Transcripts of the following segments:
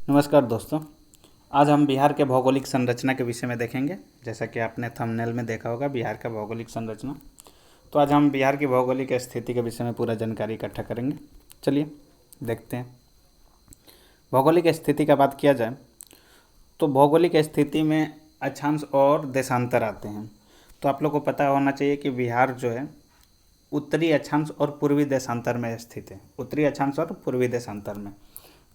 नमस्कार दोस्तों। आज हम बिहार के भौगोलिक संरचना के विषय में देखेंगे। जैसा कि आपने थंबनेल में देखा होगा, बिहार का भौगोलिक संरचना। तो आज हम बिहार की भौगोलिक स्थिति के विषय में पूरा जानकारी इकट्ठा करेंगे। चलिए देखते हैं। भौगोलिक स्थिति का बात किया जाए तो भौगोलिक स्थिति में अक्षांश और देशांतर आते हैं। तो आप लोग को पता होना चाहिए कि बिहार जो है उत्तरी अक्षांश और पूर्वी देशांतर में स्थित है। उत्तरी अक्षांश और पूर्वी देशांतर में।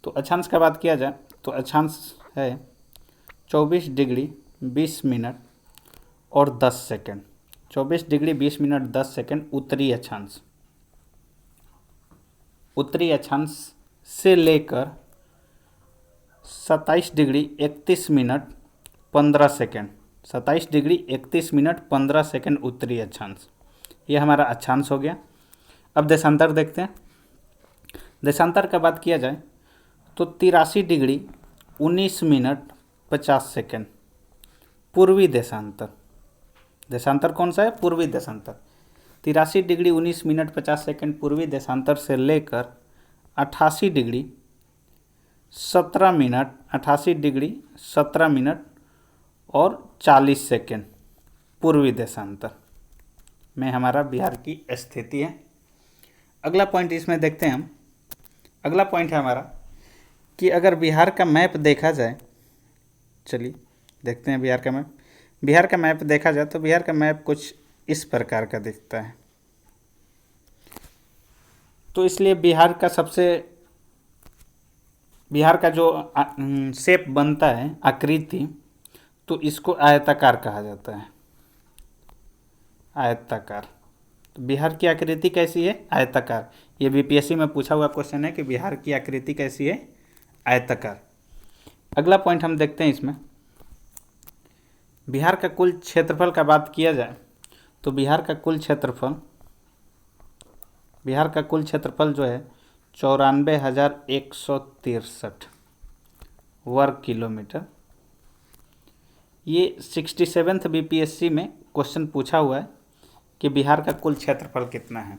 तो अक्षांश का बात किया जाए तो अक्षांश है 24 डिग्री 20 मिनट और 10 सेकंड। 24 डिग्री 20 मिनट 10 सेकंड उत्तरी अक्षांश। उत्तरी अक्षांश से लेकर 27 degree 31 minute 15 second. 27 degree 31 minute 15 second उत्तरी अक्षांश। ये हमारा अक्षांश हो गया। अब देशांतर देखते हैं। देशांतर का बात किया जाए तो 83 डिग्री 19 मिनट 50 सेकंड पूर्वी देशांतर। देशांतर कौन सा है? पूर्वी देशांतर। 83 डिग्री 19 मिनट 50 सेकंड पूर्वी देशांतर से लेकर 88 डिग्री 17 मिनट 88 डिग्री 17 मिनट और 40 सेकंड पूर्वी देशांतर में हमारा बिहार की स्थिति है। अगला पॉइंट इसमें देखते हैं हम। अगला पॉइंट है हमारा कि अगर बिहार का मैप देखा जाए, चलिए देखते हैं बिहार का मैप। बिहार का मैप देखा जाए तो बिहार का मैप कुछ इस प्रकार का दिखता है। तो इसलिए बिहार का जो शेप बनता है, आकृति, तो इसको आयताकार कहा जाता है। आयताकार। तो बिहार की आकृति कैसी है? आयताकार। ये बीपीएससी में पूछा हुआ क्वेश्चन है कि बिहार की आकृति कैसी है? आयताकार। अगला पॉइंट हम देखते हैं इसमें। बिहार का कुल क्षेत्रफल का बात किया जाए तो बिहार का कुल क्षेत्रफल जो है 94,163 वर्ग किलोमीटर। ये 67th बीपीएससी में क्वेश्चन पूछा हुआ है कि बिहार का कुल क्षेत्रफल कितना है।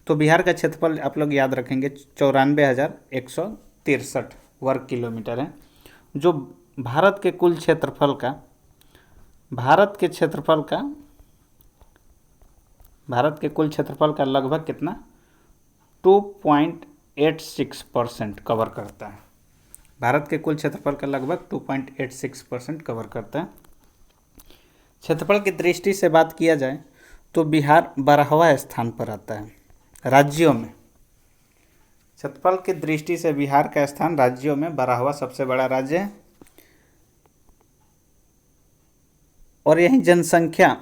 तो बिहार का क्षेत्रफल आप लोग याद रखेंगे 94,163 वर्ग किलोमीटर है, जो भारत के कुल क्षेत्रफल का लगभग कितना 2.86% कवर करता है। भारत के कुल क्षेत्रफल का लगभग 2.86% कवर करता है। क्षेत्रफल की दृष्टि से बात किया जाए तो बिहार 12वां स्थान पर आता है राज्यों में। क्षेत्रफल की दृष्टि से बिहार का स्थान राज्यों में 12वां सबसे बड़ा राज्य है। और यही जनसंख्या,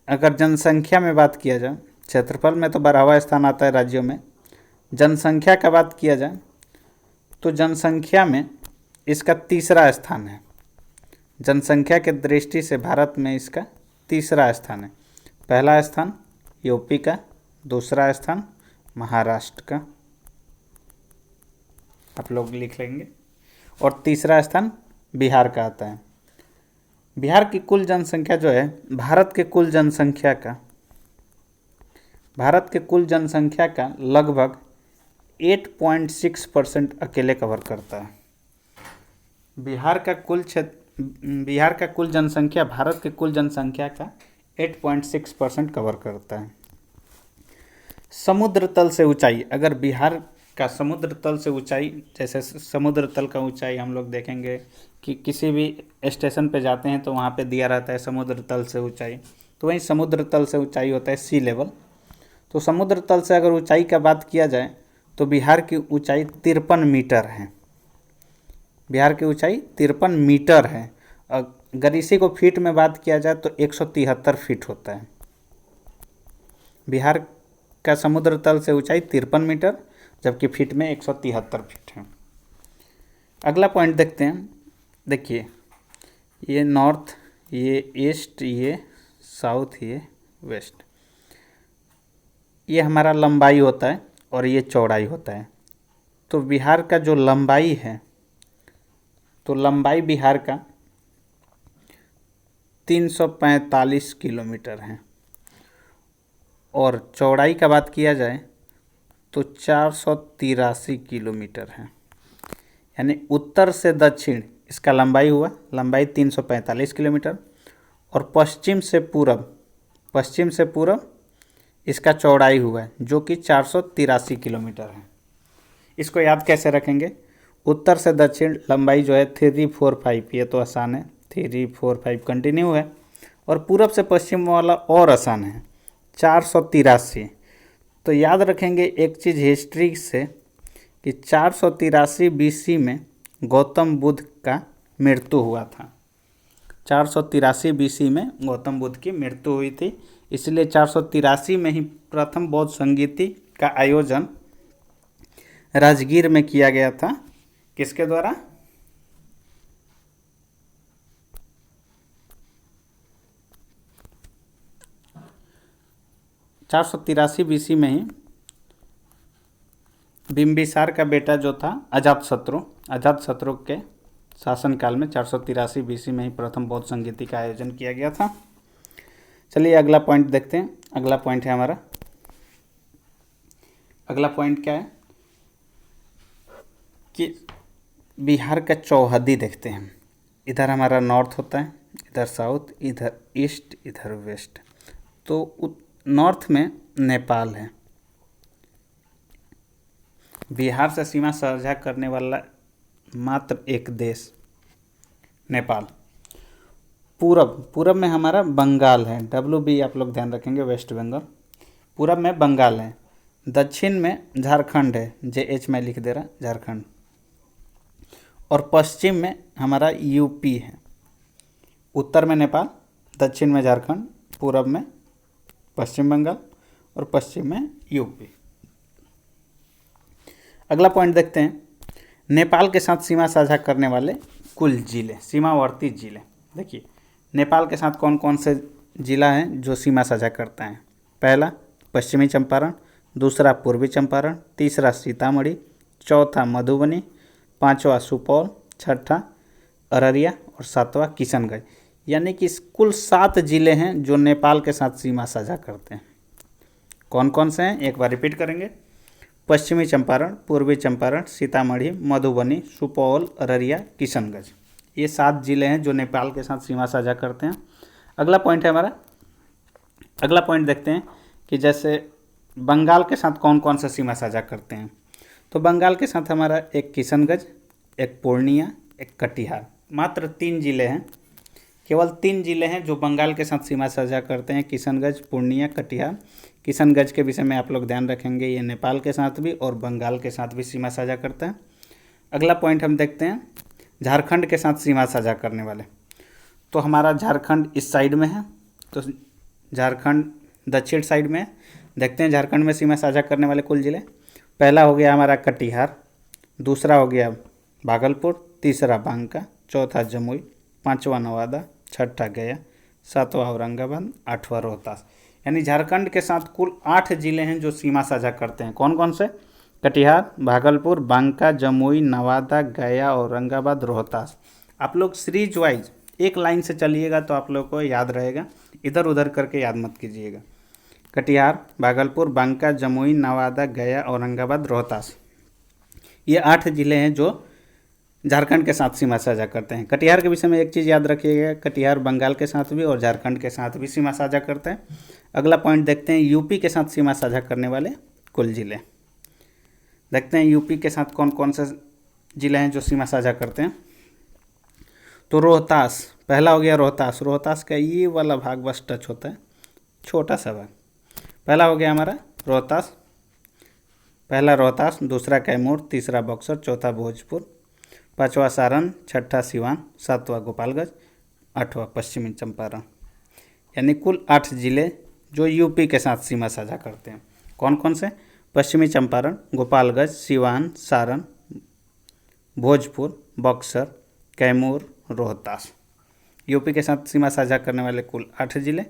अगर जनसंख्या में बात किया जाए, क्षेत्रफल में तो 12वां स्थान आता है राज्यों में। जनसंख्या का बात किया जाए तो जनसंख्या में इसका तीसरा स्थान है। जनसंख्या के दृष्टि से भारत में इसका तीसरा स्थान है। पहला स्थान यूपी का, दूसरा स्थान महाराष्ट्र का, आप लोग लिख लेंगे, और तीसरा स्थान बिहार का आता है। बिहार की कुल जनसंख्या जो है भारत के कुल जनसंख्या का लगभग 8.6% अकेले कवर करता है। बिहार का कुल जनसंख्या भारत के कुल जनसंख्या का 8.6% कवर करता है। समुद्र तल से ऊंचाई, अगर बिहार का समुद्र तल से ऊंचाई, जैसे समुद्र तल का ऊंचाई हम लोग देखेंगे कि किसी भी स्टेशन पे जाते हैं तो वहाँ पे दिया रहता है समुद्र तल से ऊंचाई। तो वहीं समुद्र तल से ऊंचाई होता है सी लेवल। तो समुद्र तल से अगर ऊंचाई का बात किया जाए तो बिहार की ऊंचाई 53 मीटर है। बिहार की ऊंचाई 53 मीटर है। अगर इसी को फीट में बात किया जाए तो 173 फीट होता है। बिहार का समुद्र तल से ऊंचाई 53 मीटर, जबकि फीट में 173 फीट है। अगला पॉइंट देखते हैं। देखिए, ये नॉर्थ, ये ईस्ट, ये साउथ, ये वेस्ट, ये हमारा लंबाई होता है और ये चौड़ाई होता है। तो बिहार का जो लंबाई है, तो लंबाई बिहार का 345 किलोमीटर है, और चौड़ाई का बात किया जाए तो 483 किलोमीटर है। यानी उत्तर से दक्षिण इसका लंबाई हुआ, लंबाई 345 किलोमीटर। और पश्चिम से पूरब इसका चौड़ाई हुआ है जो कि 483 किलोमीटर है। इसको याद कैसे रखेंगे? उत्तर से दक्षिण लंबाई जो है 345, ये तो आसान है, 345 कंटिन्यू है। और पूरब से पश्चिम वाला और आसान है, 483। तो याद रखेंगे एक चीज़ हिस्ट्री से कि 483 BC में गौतम बुद्ध का मृत्यु हुआ था। 483 BC में गौतम बुद्ध की मृत्यु हुई थी, इसलिए 483 में ही प्रथम बौद्ध संगीति का आयोजन राजगीर में किया गया था। किसके द्वारा? 483 BC में ही बिंबिसार का बेटा जो था अजातशत्रु के शासनकाल में 483 BC में ही प्रथम बौद्ध संगीति का आयोजन किया गया था। चलिए अगला पॉइंट देखते हैं। अगला पॉइंट है हमारा, अगला पॉइंट क्या है कि बिहार का चौहद्दी देखते हैं। इधर हमारा नॉर्थ होता है, इधर साउथ, इधर ईस्ट, इधर वेस्ट। तो नॉर्थ में नेपाल है। बिहार से सीमा साझा करने वाला मात्र एक देश नेपाल। पूरब में हमारा बंगाल है, WB आप लोग ध्यान रखेंगे, वेस्ट बंगाल। पूरब में बंगाल है, दक्षिण में झारखंड है, JH मैं लिख दे रहा, झारखंड। और पश्चिम में हमारा UP है। उत्तर में नेपाल, दक्षिण में झारखंड, पूरब में पश्चिम बंगाल और पश्चिम में UP। अगला पॉइंट देखते हैं, नेपाल के साथ सीमा साझा करने वाले कुल जिले, सीमावर्ती जिले। देखिए नेपाल के साथ कौन कौन से जिला हैं जो सीमा साझा करता है। पहला पश्चिमी चंपारण, दूसरा पूर्वी चंपारण, तीसरा सीतामढ़ी, चौथा मधुबनी, पांचवा सुपौल, छठा अररिया और सातवां किशनगंज। यानी कि कुल 7 जिले हैं जो नेपाल के साथ सीमा साझा करते हैं। कौन कौन से हैं एक बार रिपीट करेंगे? पश्चिमी चंपारण, पूर्वी चंपारण, सीतामढ़ी, मधुबनी, सुपौल, अररिया, किशनगंज। ये 7 जिले हैं जो नेपाल के साथ सीमा साझा करते हैं। अगला पॉइंट है हमारा, अगला पॉइंट देखते हैं कि जैसे बंगाल के साथ कौन कौन सा सीमा साझा करते हैं। तो बंगाल के साथ हमारा एक किशनगंज, एक पूर्णिया, एक कटिहार। मात्र 3 जिले हैं, केवल 3 जिले हैं जो बंगाल के साथ सीमा साझा करते हैं, किशनगंज, पूर्णिया, कटिहार। किशनगंज के विषय में आप लोग ध्यान रखेंगे, ये नेपाल के साथ भी और बंगाल के साथ भी सीमा साझा करता है। अगला पॉइंट हम देखते हैं झारखंड के साथ सीमा साझा करने वाले। तो हमारा झारखंड इस साइड में है, तो झारखंड दक्षिण साइड में है। देखते हैं झारखंड में सीमा साझा करने वाले कुल जिले। पहला हो गया हमारा कटिहार, दूसरा हो गया भागलपुर, तीसरा बांका, चौथा जमुई, पांचवा नवादा, छठा गया, सातवां औरंगाबाद, आठवां रोहतास। यानी झारखंड के साथ कुल 8 जिले हैं जो सीमा साझा करते हैं। कौन कौन से? कटिहार, भागलपुर, बांका, जमुई, नवादा, गया, औरंगाबाद, रोहतास। आप लोग सीरीज वाइज एक लाइन से चलिएगा तो आप लोग को याद रहेगा, इधर उधर करके याद मत कीजिएगा। कटिहार, भागलपुर, बांका, जमुई, नवादा, गया, औरंगाबाद, रोहतास। ये 8 जिले हैं जो झारखंड के साथ सीमा साझा करते हैं। कटिहार के विषय में एक चीज़ याद रखिएगा, कटिहार बंगाल के साथ भी और झारखंड के साथ भी सीमा साझा करते हैं। अगला पॉइंट देखते हैं यूपी के साथ सीमा साझा करने वाले कुल जिले। देखते हैं यूपी के साथ कौन कौन से जिले हैं जो सीमा साझा करते हैं। तो रोहतास, पहला हो गया रोहतास। रोहतास का ये वाला भाग बस टच होता है, छोटा सा भाग। पहला हो गया हमारा रोहतास, पहला रोहतास, दूसरा कैमूर, तीसरा बक्सर, चौथा भोजपुर, पांचवा सारण, छठा सिवान, सातवां गोपालगंज, आठवां पश्चिमी चंपारण। यानी कुल 8 जिले जो यूपी के साथ सीमा साझा करते हैं। कौन कौन से? पश्चिमी चंपारण, गोपालगंज, सिवान, सारण, भोजपुर, बक्सर, कैमूर, रोहतास। यूपी के साथ सीमा साझा करने वाले कुल 8 जिले।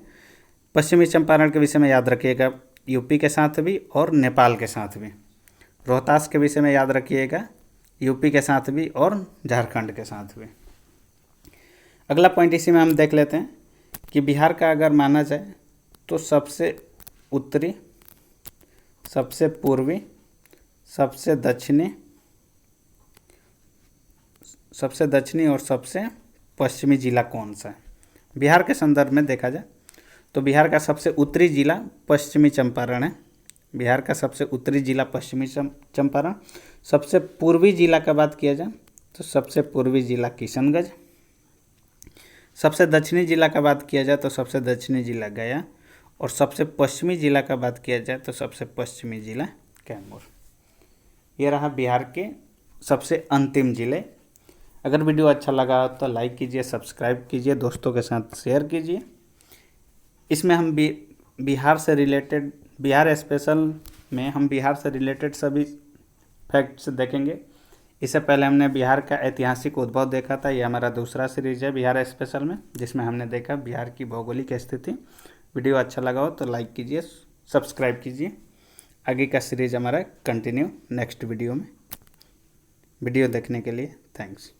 पश्चिमी चंपारण के विषय में याद रखिएगा, यूपी के साथ भी और नेपाल के साथ भी। रोहतास के विषय में याद रखिएगा, यूपी के साथ भी और झारखंड के साथ भी। अगला पॉइंट इसी में हम देख लेते हैं कि बिहार का अगर माना जाए तो सबसे उत्तरी, सबसे पूर्वी, सबसे दक्षिणी सबसे दक्षिणी और सबसे पश्चिमी जिला कौन सा है? बिहार के संदर्भ में देखा जाए तो बिहार का सबसे उत्तरी जिला पश्चिमी चंपारण है। बिहार का सबसे उत्तरी जिला पश्चिमी चंपारण। सबसे पूर्वी जिला का बात किया जाए तो सबसे पूर्वी जिला किशनगंज। सबसे दक्षिणी जिला का बात किया जाए तो सबसे दक्षिणी जिला गया। और सबसे पश्चिमी जिला का बात किया जाए तो सबसे पश्चिमी जिला कैमूर। ये रहा बिहार के सबसे अंतिम जिले। अगर वीडियो अच्छा लगा तो लाइक कीजिए, सब्सक्राइब कीजिए, दोस्तों के साथ शेयर कीजिए। इसमें हम बिहार से रिलेटेड, बिहार स्पेशल में हम बिहार से रिलेटेड सभी फैक्ट्स देखेंगे। इससे पहले हमने बिहार का ऐतिहासिक उद्भव देखा था। ये हमारा दूसरा सीरीज है बिहार स्पेशल में, जिसमें हमने देखा बिहार की भौगोलिक स्थिति। वीडियो अच्छा लगा हो तो लाइक कीजिए, सब्सक्राइब कीजिए। आगे का सीरीज हमारा कंटिन्यू नेक्स्ट वीडियो में। वीडियो देखने के लिए थैंक्स।